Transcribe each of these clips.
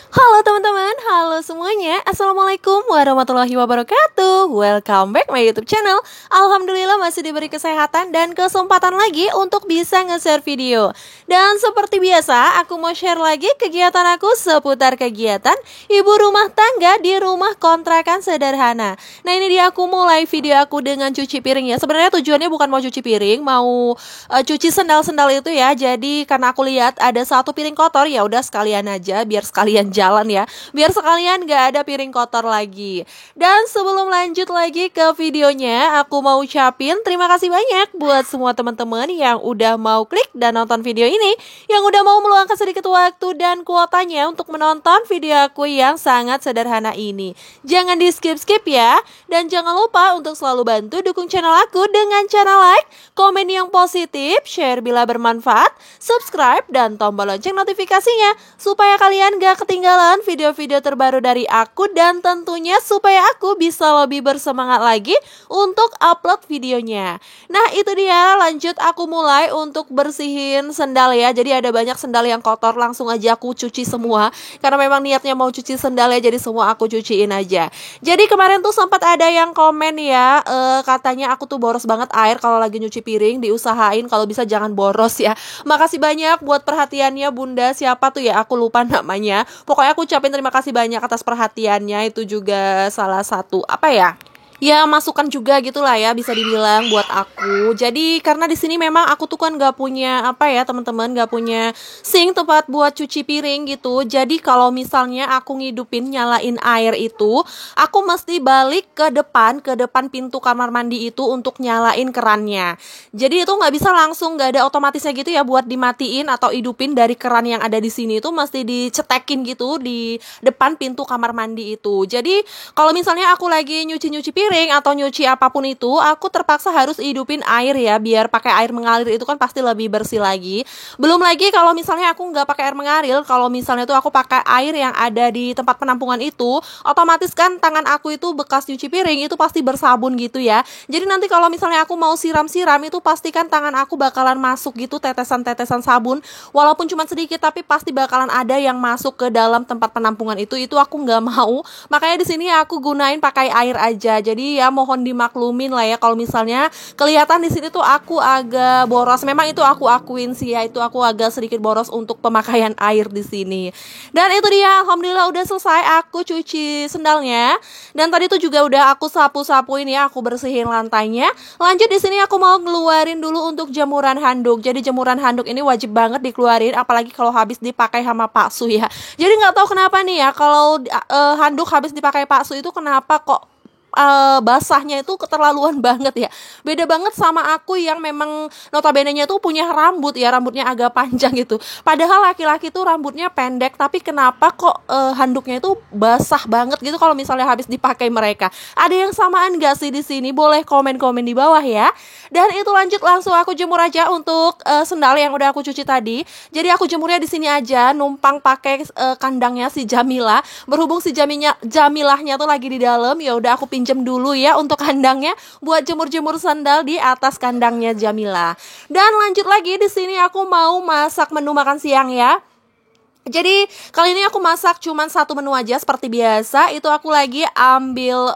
Halo teman-teman, halo semuanya. Assalamualaikum warahmatullahi wabarakatuh. Welcome back my YouTube channel. Alhamdulillah masih diberi kesehatan dan kesempatan lagi untuk bisa nge-share video. Dan seperti biasa, aku mau share lagi kegiatan aku seputar kegiatan ibu rumah tangga di rumah kontrakan sederhana. Nah, ini dia aku mulai video aku dengan cuci piring ya. Sebenarnya tujuannya bukan mau cuci piring, mau cuci sendal-sendal itu ya. Jadi karena aku lihat ada satu piring kotor, ya udah sekalian aja biar sekalian jalan ya, biar sekalian gak ada piring kotor lagi. Dan sebelum lanjut lagi ke videonya, aku mau ucapin terima kasih banyak buat semua teman-teman yang udah mau klik dan nonton video ini, yang udah mau meluangkan sedikit waktu dan kuotanya untuk menonton video aku yang sangat sederhana ini. Jangan di skip-skip ya. Dan jangan lupa untuk selalu bantu dukung channel aku dengan cara like, komen yang positif, share bila bermanfaat, subscribe, dan tombol lonceng notifikasinya supaya kalian gak ketinggalan video-video terbaru dari aku, dan tentunya supaya aku bisa lebih bersemangat lagi untuk upload videonya. Nah, itu dia, lanjut aku mulai untuk bersihin sendal ya. Jadi ada banyak sendal yang kotor, langsung aja aku cuci semua karena memang niatnya mau cuci sendal ya, jadi semua aku cuciin aja. Jadi kemarin tuh sempat ada yang komen ya, katanya aku tuh boros banget air kalau lagi nyuci piring, diusahain kalau bisa jangan boros ya. Makasih banyak buat perhatiannya Bunda, siapa tuh ya, aku lupa namanya. Pokoknya aku ucapin terima kasih banyak atas perhatiannya. Itu juga salah satu ya masukan juga gitulah ya, bisa dibilang buat aku. Jadi karena di sini memang aku tuh kan gak punya teman-teman, gak punya sink tempat buat cuci piring gitu. Jadi kalau misalnya aku ngidupin nyalain air itu, aku mesti balik ke depan pintu kamar mandi itu untuk nyalain kerannya. Jadi itu nggak bisa langsung, nggak ada otomatisnya gitu ya buat dimatiin atau hidupin dari keran yang ada di sini. Itu mesti dicetekin gitu di depan pintu kamar mandi itu. Jadi kalau misalnya aku lagi nyuci piring atau nyuci apapun itu, aku terpaksa harus hidupin air ya, biar pakai air mengalir itu kan pasti lebih bersih lagi. Belum lagi kalau misalnya aku nggak pakai air mengalir, kalau misalnya tuh aku pakai air yang ada di tempat penampungan itu, otomatis kan tangan aku itu bekas nyuci piring itu pasti bersabun gitu ya. Jadi nanti kalau misalnya aku mau siram-siram itu pasti kan tangan aku bakalan masuk gitu tetesan-tetesan sabun, walaupun cuma sedikit tapi pasti bakalan ada yang masuk ke dalam tempat penampungan itu aku nggak mau. Makanya di sini aku gunain pakai air aja. Jadi ya mohon dimaklumin lah ya kalau misalnya kelihatan di sini tuh aku agak boros. Memang itu aku akuin sih ya, itu aku agak sedikit boros untuk pemakaian air di sini. Dan itu dia, alhamdulillah udah selesai aku cuci sendalnya. Dan tadi tuh juga udah aku sapu-sapuin ya, aku bersihin lantainya. Lanjut di sini aku mau ngeluarin dulu untuk jemuran handuk. Jadi jemuran handuk ini wajib banget dikeluarin, apalagi kalau habis dipakai sama Pak Su ya. Jadi nggak tahu kenapa nih ya, kalau handuk habis dipakai Pak Su itu kenapa kok basahnya itu keterlaluan banget ya. Beda banget sama aku yang memang notabene-nya tuh punya rambut ya, rambutnya agak panjang gitu. Padahal laki-laki tuh rambutnya pendek, tapi kenapa kok handuknya itu basah banget gitu kalau misalnya habis dipakai mereka. Ada yang samaan gak sih di sini? Boleh komen-komen di bawah ya. Dan itu lanjut langsung aku jemur aja untuk sendal yang udah aku cuci tadi. Jadi aku jemurnya di sini aja, numpang pakai kandangnya si Jamila. Berhubung si Jamilahnya tuh lagi di dalam, ya udah aku pinjam dulu ya untuk kandangnya buat jemur-jemur sandal di atas kandangnya Jamila. Dan lanjut lagi di sini aku mau masak menu makan siang ya. Jadi kali ini aku masak cuman satu menu aja seperti biasa. Itu aku lagi ambil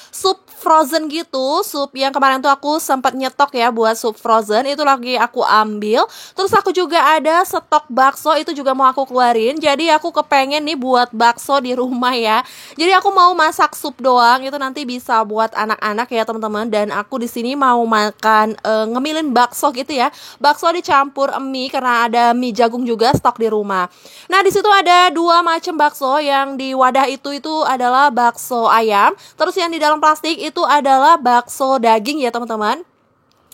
sup frozen gitu. Sup yang kemarin tuh aku sempat nyetok ya buat sup frozen, itu lagi aku ambil. Terus aku juga ada stok bakso, itu juga mau aku keluarin. Jadi aku kepengen nih buat bakso di rumah ya. Jadi aku mau masak sup doang, itu nanti bisa buat anak-anak ya teman-teman. Dan aku di sini mau makan ngemilin bakso gitu ya. Bakso dicampur mie karena ada mie jagung juga stok di rumah. Nah, di situ ada dua macam bakso. Yang di wadah itu adalah bakso ayam. Terus yang di dalam plastik itu adalah bakso daging ya teman-teman.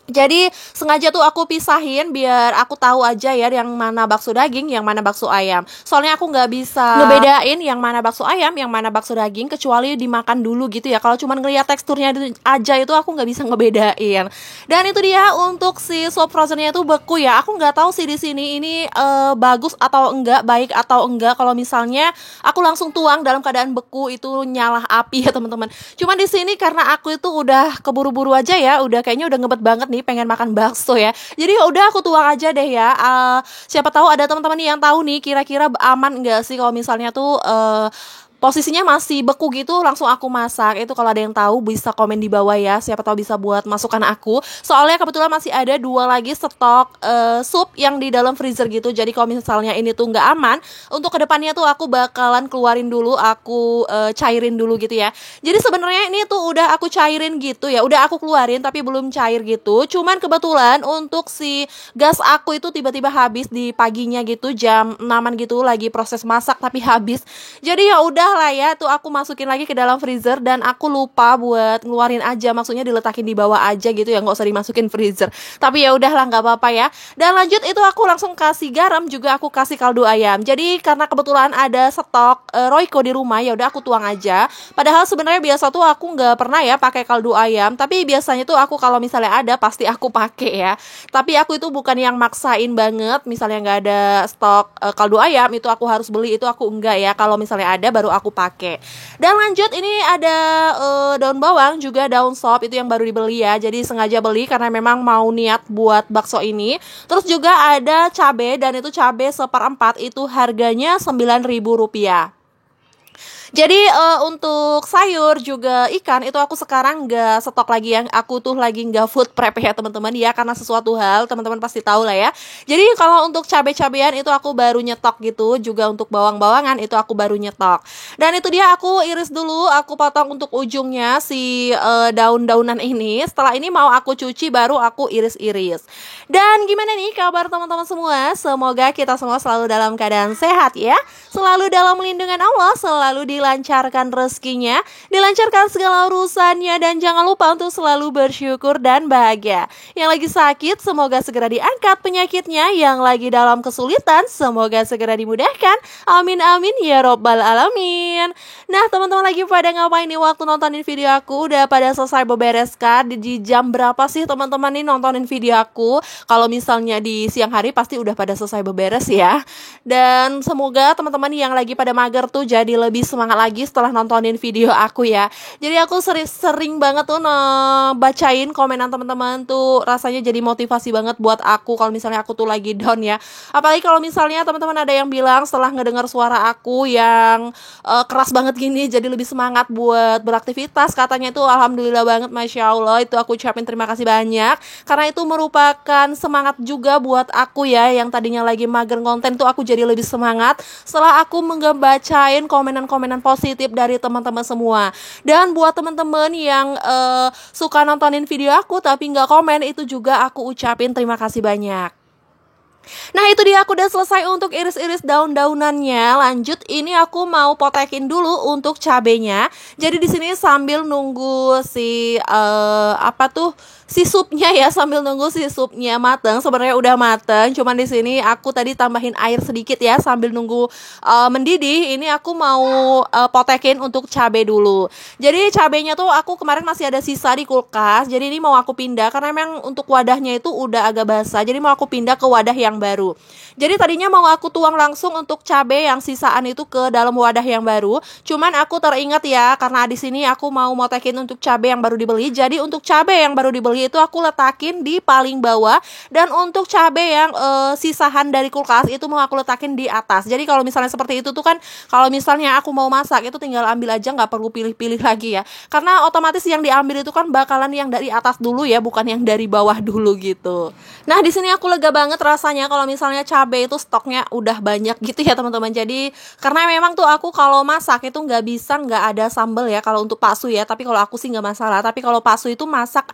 Jadi sengaja tuh aku pisahin biar aku tahu aja ya yang mana bakso daging, yang mana bakso ayam. Soalnya aku nggak bisa ngebedain yang mana bakso ayam, yang mana bakso daging kecuali dimakan dulu gitu ya. Kalau cuma ngeliat teksturnya aja itu aku nggak bisa ngebedain. Dan itu dia untuk si sop frozennya itu beku ya. Aku nggak tahu sih di sini ini bagus atau enggak, baik atau enggak. Kalau misalnya aku langsung tuang dalam keadaan beku itu nyalah api ya teman-teman. Cuma di sini karena aku itu udah keburu-buru aja ya, udah kayaknya udah ngebet banget nih pengen makan bakso ya. Jadi ya udah aku tuang aja deh ya. Siapa tahu ada teman-teman yang tahu nih kira-kira aman enggak sih kalau misalnya tuh posisinya masih beku gitu langsung aku masak. Itu kalau ada yang tahu bisa komen di bawah ya, siapa tahu bisa buat masukan aku. Soalnya kebetulan masih ada 2 lagi stok sup yang di dalam freezer gitu. Jadi kalau misalnya ini tuh nggak aman, untuk kedepannya tuh aku bakalan keluarin dulu, aku cairin dulu gitu ya. Jadi sebenarnya ini tuh udah aku cairin gitu ya, udah aku keluarin tapi belum cair gitu. Cuman kebetulan untuk si gas aku itu tiba-tiba habis di paginya gitu, jam 6-an gitu, lagi proses masak tapi habis. Jadi ya udah lah ya, tuh aku masukin lagi ke dalam freezer dan aku lupa buat ngeluarin aja, maksudnya diletakin di bawah aja gitu ya, nggak usah dimasukin freezer. Tapi ya udahlah, nggak apa-apa ya. Dan lanjut itu aku langsung kasih garam, juga aku kasih kaldu ayam. Jadi karena kebetulan ada stok Royco di rumah, ya udah aku tuang aja. Padahal sebenarnya biasa tuh aku nggak pernah ya pakai kaldu ayam, tapi biasanya tuh aku kalau misalnya ada pasti aku pakai ya. Tapi aku itu bukan yang maksain banget, misalnya nggak ada stok kaldu ayam itu aku harus beli, itu aku enggak ya. Kalau misalnya ada baru aku pakai. Dan lanjut ini ada daun bawang juga daun sop, itu yang baru dibeli ya. Jadi sengaja beli karena memang mau niat buat bakso ini. Terus juga ada cabai, dan itu cabai 1/4 itu harganya Rp9.000. Jadi untuk sayur juga ikan itu aku sekarang nggak stok lagi, yang aku tuh lagi nggak food prep ya teman-teman ya, karena sesuatu hal teman-teman pasti tahu lah ya. Jadi kalau untuk cabai-cabean itu aku baru nyetok gitu, juga untuk bawang-bawangan itu aku baru nyetok. Dan itu dia aku iris dulu, aku potong untuk ujungnya si daun-daunan ini. Setelah ini mau aku cuci baru aku iris-iris. Dan gimana nih kabar teman-teman semua? Semoga kita semua selalu dalam keadaan sehat ya, selalu dalam lindungan Allah, selalu dilancarkan rezekinya, dilancarkan segala urusannya, dan jangan lupa untuk selalu bersyukur dan bahagia. Yang lagi sakit semoga segera diangkat penyakitnya, yang lagi dalam kesulitan semoga segera dimudahkan. Amin amin ya robbal alamin. Nah teman-teman lagi pada ngapain nih waktu nontonin video aku? Udah pada selesai beberes kan? Di jam berapa sih teman-teman nih nontonin video aku? Kalau misalnya di siang hari pasti udah pada selesai beberes ya. Dan semoga teman-teman yang lagi pada mager tuh jadi lebih semangat lagi setelah nontonin video aku ya. Jadi aku sering banget tuh bacain komenan teman-teman tuh, rasanya jadi motivasi banget buat aku kalau misalnya aku tuh lagi down ya. Apalagi kalau misalnya teman-teman ada yang bilang setelah ngedengar suara aku yang keras banget gini jadi lebih semangat buat beraktivitas, katanya itu alhamdulillah banget, masya Allah. Itu aku ucapin terima kasih banyak, karena itu merupakan semangat juga buat aku ya, yang tadinya lagi mager konten tuh aku jadi lebih semangat setelah aku ngebacain komenan-komenan positif dari teman-teman semua. Dan buat teman-teman yang suka nontonin video aku tapi nggak komen, itu juga aku ucapin terima kasih banyak. Nah itu dia, aku udah selesai untuk iris-iris daun-daunannya. Lanjut ini aku mau potekin dulu untuk cabenya. Jadi di sini sambil nunggu si si supnya ya, sambil nunggu si supnya mateng. Sebenarnya udah mateng, cuman di sini aku tadi tambahin air sedikit ya sambil nunggu mendidih. Ini aku mau potekin untuk cabai dulu. Jadi cabainya tuh aku kemarin masih ada sisa di kulkas. Jadi ini mau aku pindah karena memang untuk wadahnya itu udah agak basah. Jadi mau aku pindah ke wadah yang baru. Jadi tadinya mau aku tuang langsung untuk cabai yang sisaan itu ke dalam wadah yang baru. Cuman aku teringat ya, karena di sini aku mau motekin untuk cabai yang baru dibeli. Jadi untuk cabai yang baru dibeli itu aku letakin di paling bawah, dan untuk cabai yang sisahan dari kulkas itu mau aku letakin di atas. Jadi kalau misalnya seperti itu tuh kan, kalau misalnya aku mau masak itu tinggal ambil aja, nggak perlu pilih-pilih lagi ya, karena otomatis yang diambil itu kan bakalan yang dari atas dulu ya, bukan yang dari bawah dulu gitu. Nah di sini aku lega banget rasanya kalau misalnya cabai itu stoknya udah banyak gitu ya teman-teman. Jadi karena memang tuh aku kalau masak itu nggak bisa nggak ada sambal ya kalau untuk Pak Su ya, tapi kalau aku sih nggak masalah. Tapi kalau Pak Su itu masak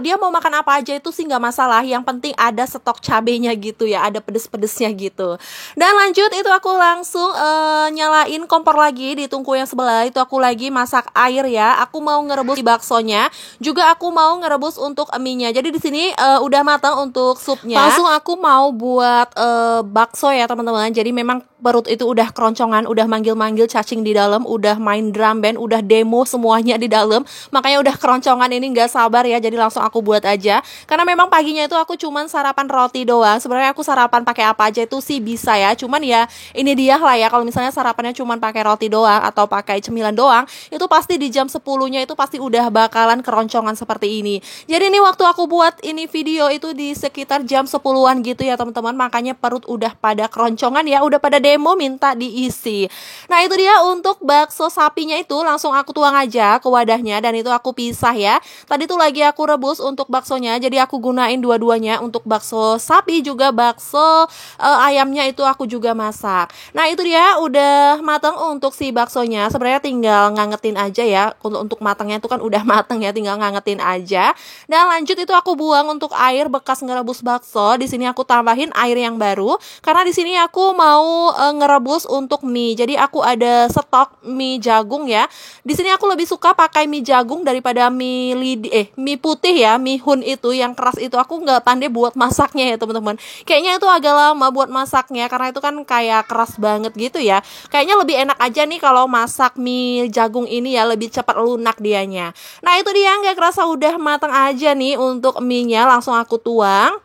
dia mau makan apa aja itu sih nggak masalah, yang penting ada stok cabenya gitu ya, ada pedes-pedesnya gitu. Dan lanjut itu aku langsung nyalain kompor lagi di tungku yang sebelah. Itu aku lagi masak air ya, aku mau ngerebus di baksonya, juga aku mau ngerebus untuk mie-nya. Jadi di sini udah matang untuk supnya. Langsung aku mau buat bakso ya teman-teman. Jadi memang perut itu udah keroncongan, udah manggil-manggil cacing di dalam, udah main drum band, udah demo semuanya di dalam. Makanya udah keroncongan ini nggak sabar ya, jadi langsung aku buat aja. Karena memang paginya itu aku cuman sarapan roti doang. Sebenarnya aku sarapan pakai apa aja itu sih bisa ya. Cuman ya ini dia lah ya, kalau misalnya sarapannya cuman pakai roti doang atau pakai cemilan doang, itu pasti di jam 10-nya itu pasti udah bakalan keroncongan seperti ini. Jadi ini waktu aku buat ini video itu di sekitar jam 10-an gitu ya teman-teman. Makanya perut udah pada keroncongan ya, udah pada demo minta diisi. Nah itu dia untuk bakso sapinya itu langsung aku tuang aja ke wadahnya dan itu aku pisah ya. Tadi tuh lagi aku rebus untuk baksonya, jadi aku gunain dua-duanya untuk bakso sapi juga bakso ayamnya itu aku juga masak. Nah itu dia udah matang untuk si baksonya. Sebenarnya tinggal ngangetin aja ya. Untuk matangnya itu kan udah matang ya, tinggal ngangetin aja. Dan lanjut itu aku buang untuk air bekas ngerebus bakso. Di sini aku tambahin air yang baru karena di sini aku mau ngerebus untuk mie. Jadi aku ada stok mie jagung ya. Di sini aku lebih suka pakai mie jagung daripada mie putih ya, mie hun itu yang keras itu. Aku nggak pandai buat masaknya ya teman-teman. Kayaknya itu agak lama buat masaknya karena itu kan kayak keras banget gitu ya. Kayaknya lebih enak aja nih kalau masak mie jagung ini ya, lebih cepat lunak dianya. Nah itu dia, nggak kerasa udah matang aja nih untuk mie-nya, langsung aku tuang.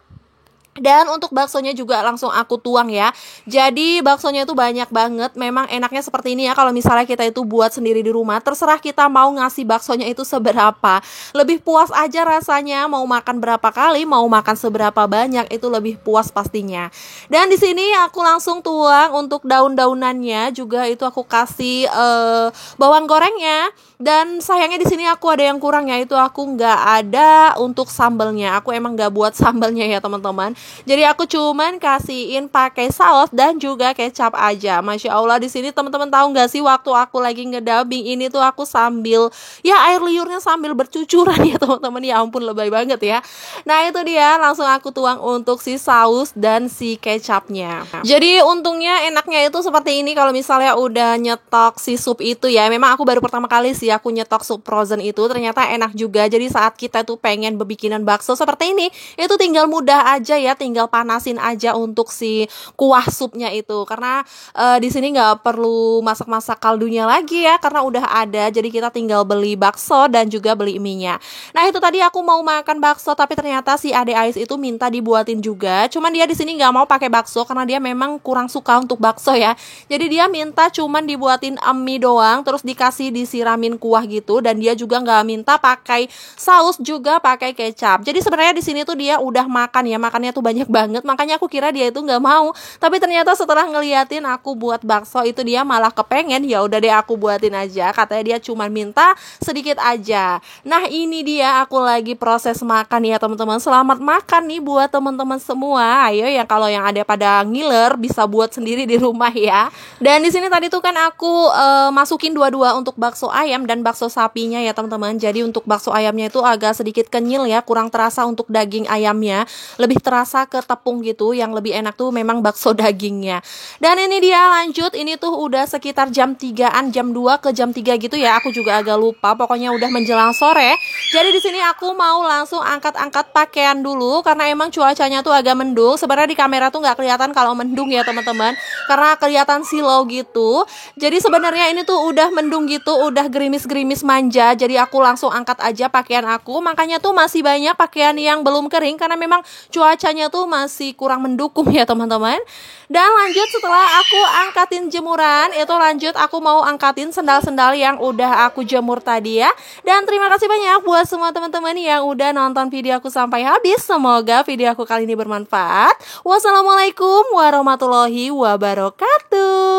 Dan untuk baksonya juga langsung aku tuang ya. Jadi baksonya itu banyak banget. Memang enaknya seperti ini ya, kalau misalnya kita itu buat sendiri di rumah, terserah kita mau ngasih baksonya itu seberapa. Lebih puas aja rasanya, mau makan berapa kali, mau makan seberapa banyak, itu lebih puas pastinya. Dan di sini aku langsung tuang untuk daun-daunannya juga, itu aku kasih bawang gorengnya. Dan sayangnya di sini aku ada yang kurang ya, itu aku nggak ada untuk sambelnya. Aku emang nggak buat sambelnya ya teman-teman. Jadi aku cuman kasihin pakai saus dan juga kecap aja. Masya Allah, di sini teman-teman tahu nggak sih, waktu aku lagi ngedubbing ini tuh aku sambil ya air liurnya sambil bercucuran ya teman-teman. Ya ampun, lebay banget ya. Nah itu dia, langsung aku tuang untuk si saus dan si kecapnya. Jadi untungnya enaknya itu seperti ini kalau misalnya udah nyetok si sup itu ya. Memang aku baru pertama kali sih aku nyetok sup frozen itu, ternyata enak juga. Jadi saat kita tuh pengen bikinan bakso seperti ini, itu tinggal mudah aja ya, tinggal panasin aja untuk si kuah supnya itu. Karena di sini nggak perlu masak-masak kaldunya lagi ya, karena udah ada. Jadi kita tinggal beli bakso dan juga beli mie-nya. Nah itu tadi aku mau makan bakso, tapi ternyata si Ade Ais itu minta dibuatin juga. Cuman dia di sini nggak mau pakai bakso karena dia memang kurang suka untuk bakso ya. Jadi dia minta cuman dibuatin mie doang, terus dikasih disiramin kuah gitu. Dan dia juga nggak minta pakai saus, juga pakai kecap. Jadi sebenarnya di sini tuh dia udah makan ya, makannya tuh banyak banget. Makanya aku kira dia itu nggak mau, tapi ternyata setelah ngeliatin aku buat bakso itu dia malah kepengen. Ya udah deh aku buatin aja, katanya dia cuma minta sedikit aja. Nah ini dia, aku lagi proses makan ya teman-teman. Selamat makan nih buat teman-teman semua. Ayo yang kalau yang ada pada ngiler bisa buat sendiri di rumah ya. Dan di sini tadi tuh kan aku masukin dua-dua untuk bakso ayam dan bakso sapinya ya teman-teman. Jadi untuk bakso ayamnya itu agak sedikit kenyal ya, kurang terasa untuk daging ayamnya, lebih terasa ke tepung gitu. Yang lebih enak tuh memang bakso dagingnya. Dan ini dia lanjut, ini tuh udah sekitar jam 3-an, jam 2 ke jam 3 gitu ya. Aku juga agak lupa, pokoknya udah menjelang sore. Jadi di sini aku mau langsung angkat-angkat pakaian dulu karena emang cuacanya tuh agak mendung. Sebenarnya di kamera tuh nggak kelihatan kalau mendung ya teman-teman, karena kelihatan silau gitu. Jadi sebenarnya ini tuh udah mendung gitu, udah gerimis-gerimis manja. Jadi aku langsung angkat aja pakaian aku. Makanya tuh masih banyak pakaian yang belum kering karena memang cuacanya tuh masih kurang mendukung ya teman-teman. Dan lanjut setelah aku angkatin jemuran, itu lanjut aku mau angkatin sendal-sendal yang udah aku jemur tadi ya. Dan terima kasih banyak buat semua teman-teman yang udah nonton video aku sampai habis. Semoga video aku kali ini bermanfaat. Wassalamualaikum warahmatullahi wabarakatuh.